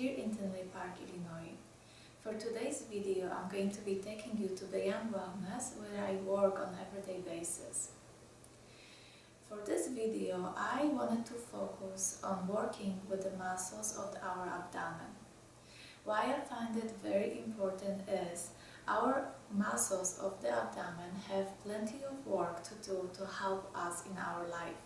here in Tinley Park, Illinois. For today's video, I'm going to be taking you to Beyond Wellness, where I work on an everyday basis. For this video, I wanted to focus on working with the muscles of our abdomen. Why I find it very important is our muscles of the abdomen have plenty of work to do to help us in our life.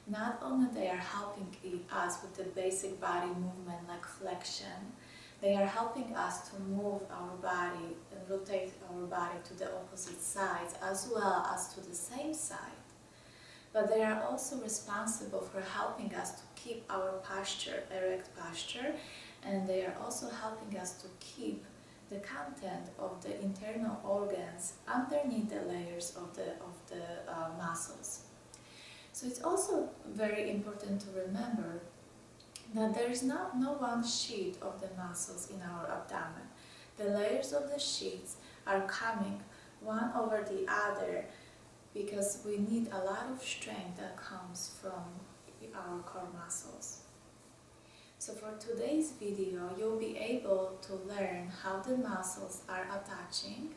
Not only they are helping us with the basic body movement like flexion, they are helping us to move our body and rotate our body to the opposite sides as well as to the same side. But they are also responsible for helping us to keep our posture, erect posture, and they are also helping us to keep the content of the internal organs underneath the layers of the muscles. So it's also very important to remember that there is no one sheet of the muscles in our abdomen. The layers of the sheets are coming one over the other because we need a lot of strength that comes from our core muscles. So for today's video, you'll be able to learn how the muscles are attaching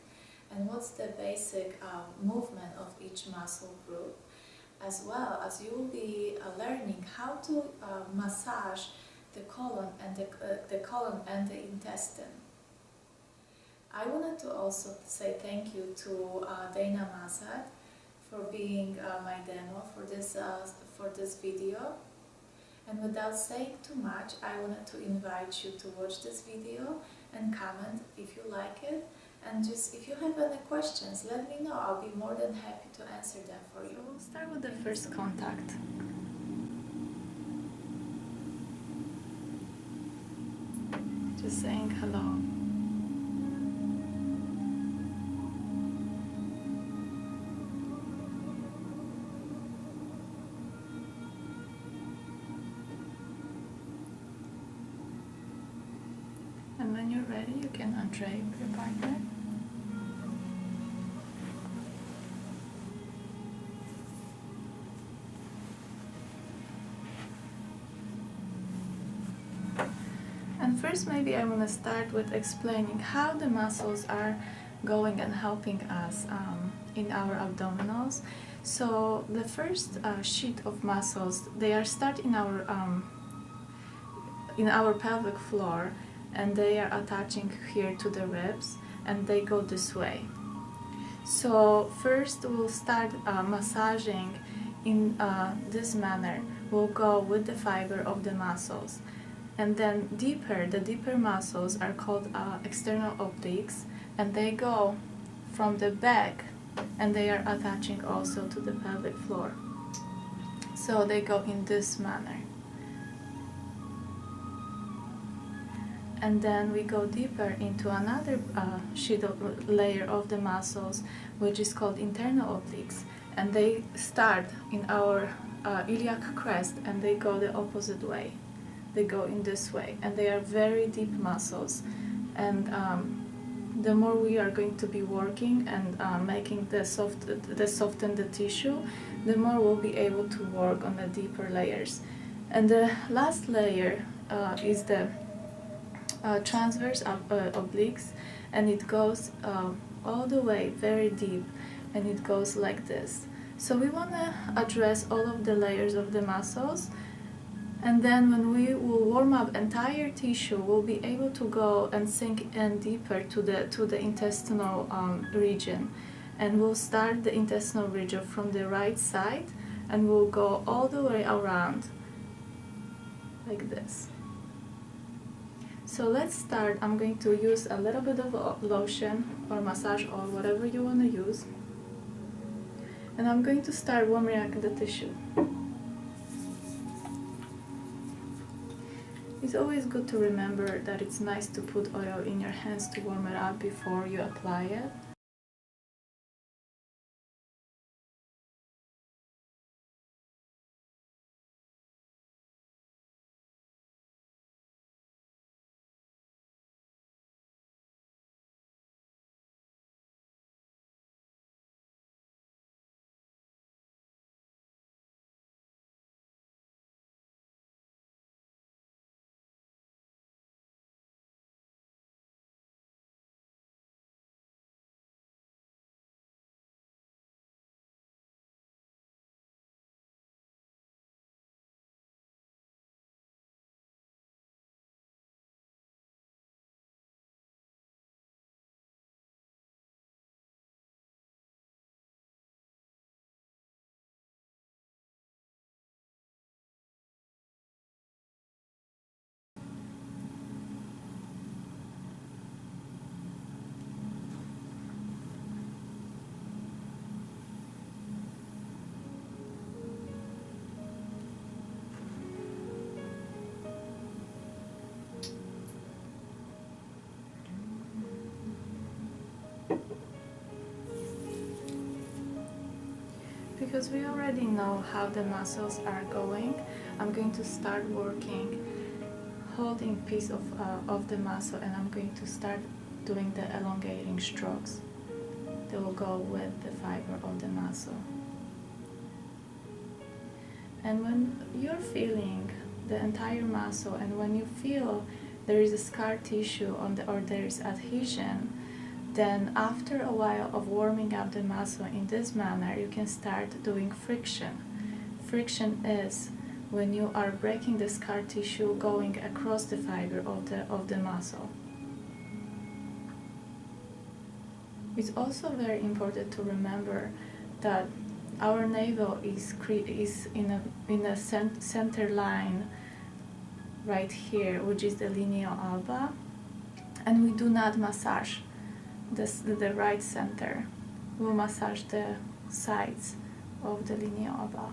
and what's the basic movement of each muscle group, as well as you will be learning how to massage the colon and the intestine. I wanted to also say thank you to Dana Mazad for being my demo for this video. And without saying too much, I wanted to invite you to watch this video and comment if you like it. And just if you have any questions, let me know. I'll be more than happy to answer them for you. So we'll start with the first contact. Just saying hello. And when you're ready, you can undrape your partner. And first, maybe I want to start with explaining how the muscles are going and helping us in our abdominals. So the first sheet of muscles, they are start in our pelvic floor, and they are attaching here to the ribs, and they go this way. So first we'll start massaging in this manner. We'll go with the fiber of the muscles, and then the deeper muscles are called external obliques, and they go from the back, and they are attaching also to the pelvic floor. So they go in this manner. And then we go deeper into another layer of the muscles, which is called internal obliques, and they start in our iliac crest, and they go the opposite way. They go in this way, and they are very deep muscles. And the more we are going to be working and making soften the tissue, the more we'll be able to work on the deeper layers. And the last layer is the transverse obliques, and it goes all the way very deep, and it goes like this. So we want to address all of the layers of the muscles, and then when we will warm up entire tissue, we'll be able to go and sink in deeper to the intestinal region, and we'll start the intestinal region from the right side, and we'll go all the way around like this. So let's start. I'm going to use a little bit of lotion or massage oil, whatever you want to use. And I'm going to start warming up the tissue. It's always good to remember that it's nice to put oil in your hands to warm it up before you apply it. because we already know how the muscles are going, I'm going to start working holding piece of the muscle, and I'm going to start doing the elongating strokes that will go with the fiber of the muscle. And when you're feeling the entire muscle, and when you feel there is a scar tissue on the, or there is adhesion, then after a while of warming up the muscle in this manner, you can start doing friction. Friction is when you are breaking the scar tissue going across the fiber of the muscle. It's also very important to remember that our navel is in a center line right here, which is the linea alba, and we do not massage the right center. We'll massage the sides of the linea alba.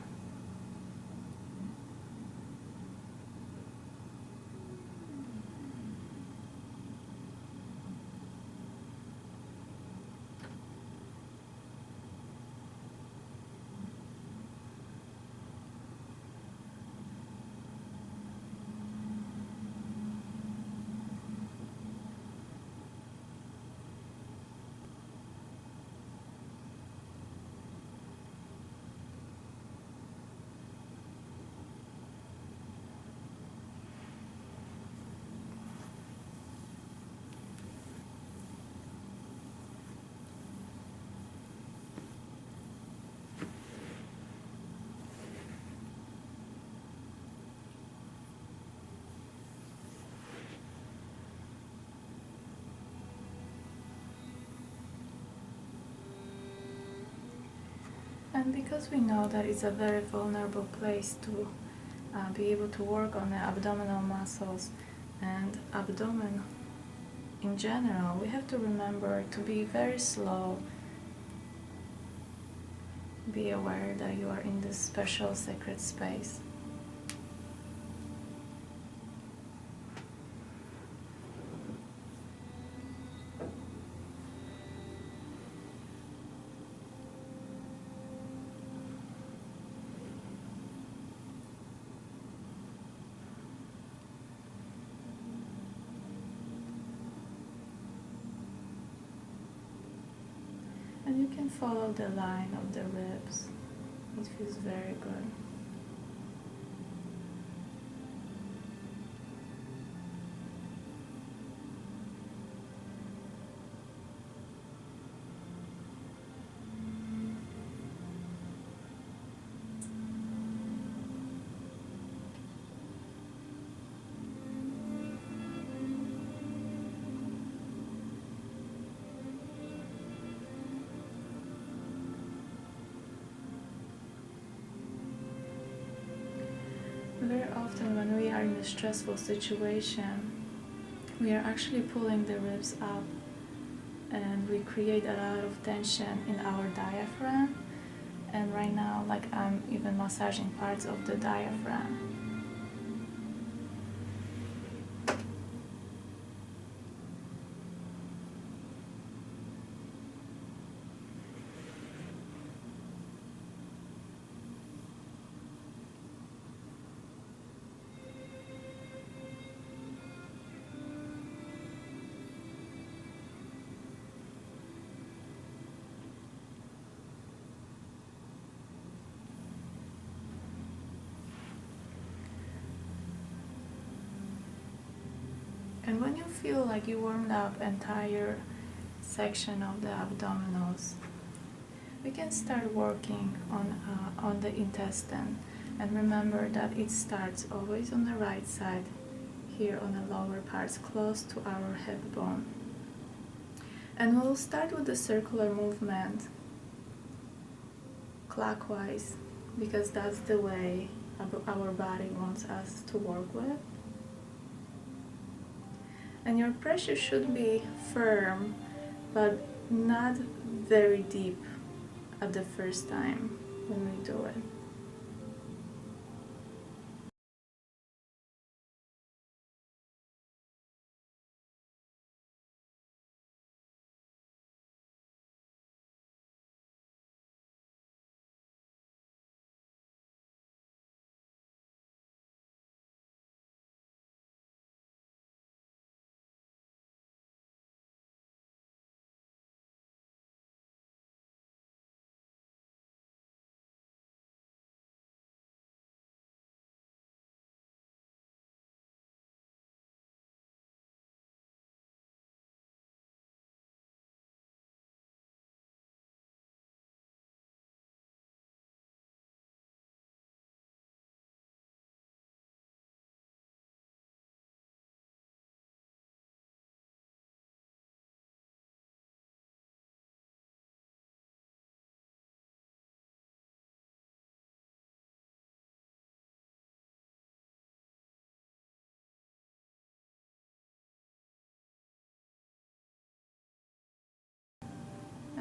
And because we know that it's a very vulnerable place to be able to work on the abdominal muscles and abdomen in general, we have to remember to be very slow. Be aware that you are in this special sacred space. And you can follow the line of the ribs. It feels very good. Very often when we are in a stressful situation, we are actually pulling the ribs up, and we create a lot of tension in our diaphragm. And right now, like, I'm even massaging parts of the diaphragm. And when you feel like you warmed up entire section of the abdominals, we can start working on the intestine. And remember that it starts always on the right side, here on the lower parts, close to our hip bone. And we'll start with the circular movement, clockwise, because that's the way our body wants us to work with. And your pressure should be firm, but not very deep at the first time when we do it.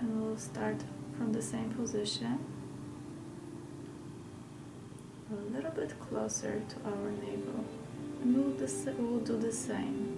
and we'll start from the same position, a little bit closer to our navel, and we'll do the same.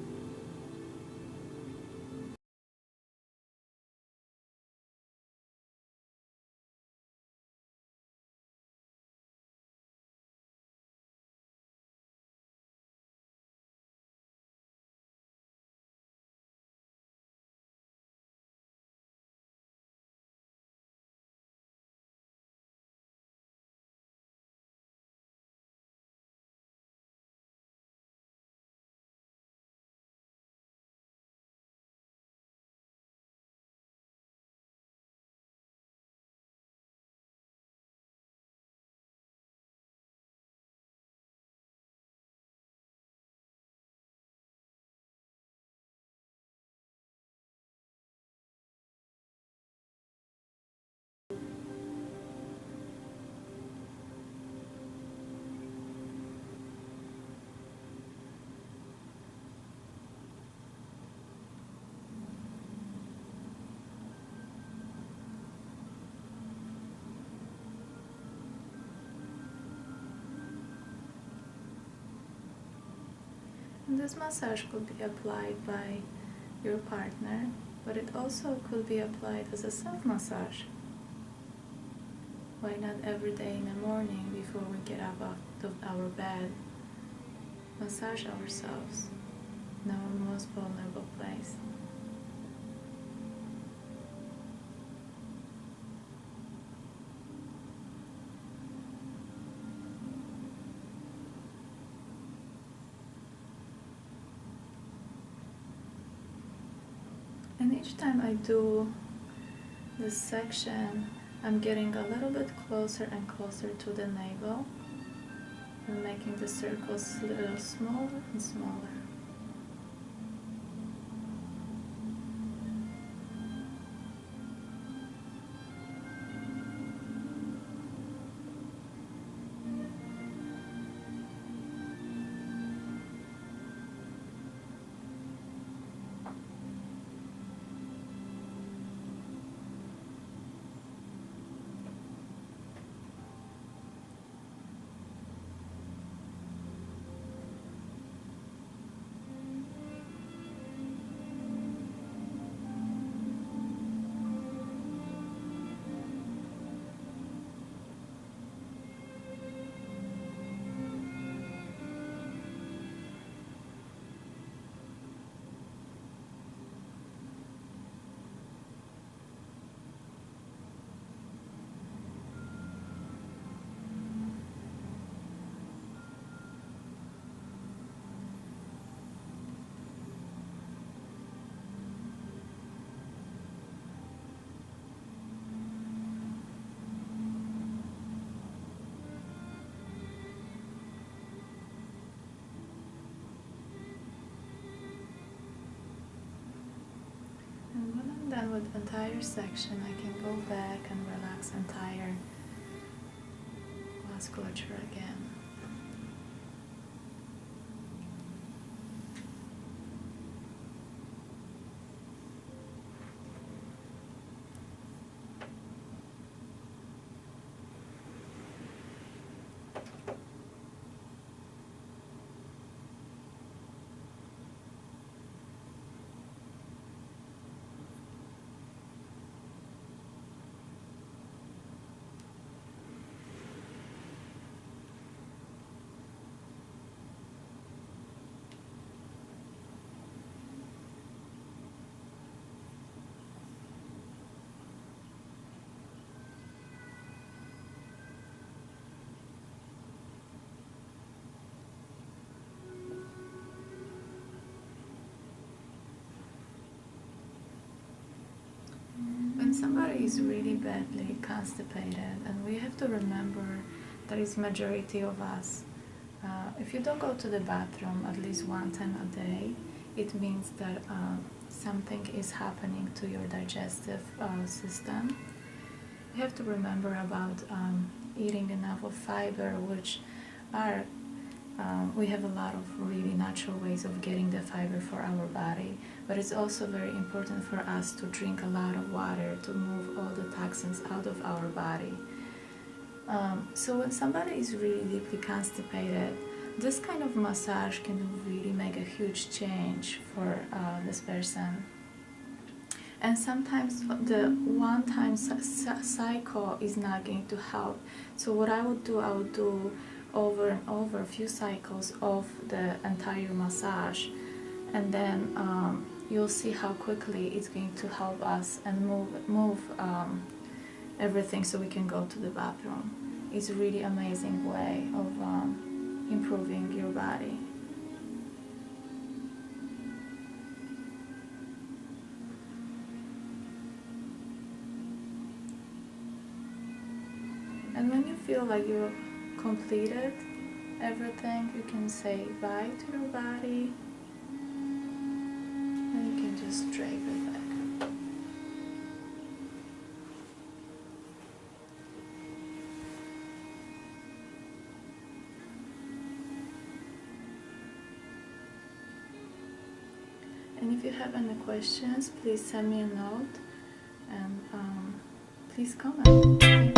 And this massage could be applied by your partner, but it also could be applied as a self-massage. Why not every day in the morning before we get up out of our bed? Massage ourselves in our most vulnerable place. And each time I do this section, I'm getting a little bit closer and closer to the navel and making the circles a little smaller and smaller. And when I'm done with the entire section, I can go back and relax entire musculature again. When somebody is really badly constipated, and we have to remember that is majority of us, if you don't go to the bathroom at least one time a day, it means that something is happening to your digestive system. You have to remember about eating enough of fiber, which are we have a lot of really natural ways of getting the fiber for our body, but it's also very important for us to drink a lot of water to move all the toxins out of our body. So when somebody is really deeply constipated, this kind of massage can really make a huge change for this person. And sometimes the one-time cycle is not going to help. So what I would do over and over a few cycles of the entire massage, and then you'll see how quickly it's going to help us and move everything so we can go to the bathroom. It's a really amazing way of improving your body. And when you feel like you've completed everything, you can say bye to your body, and you can just drape it back. And if you have any questions, please send me a note and please comment.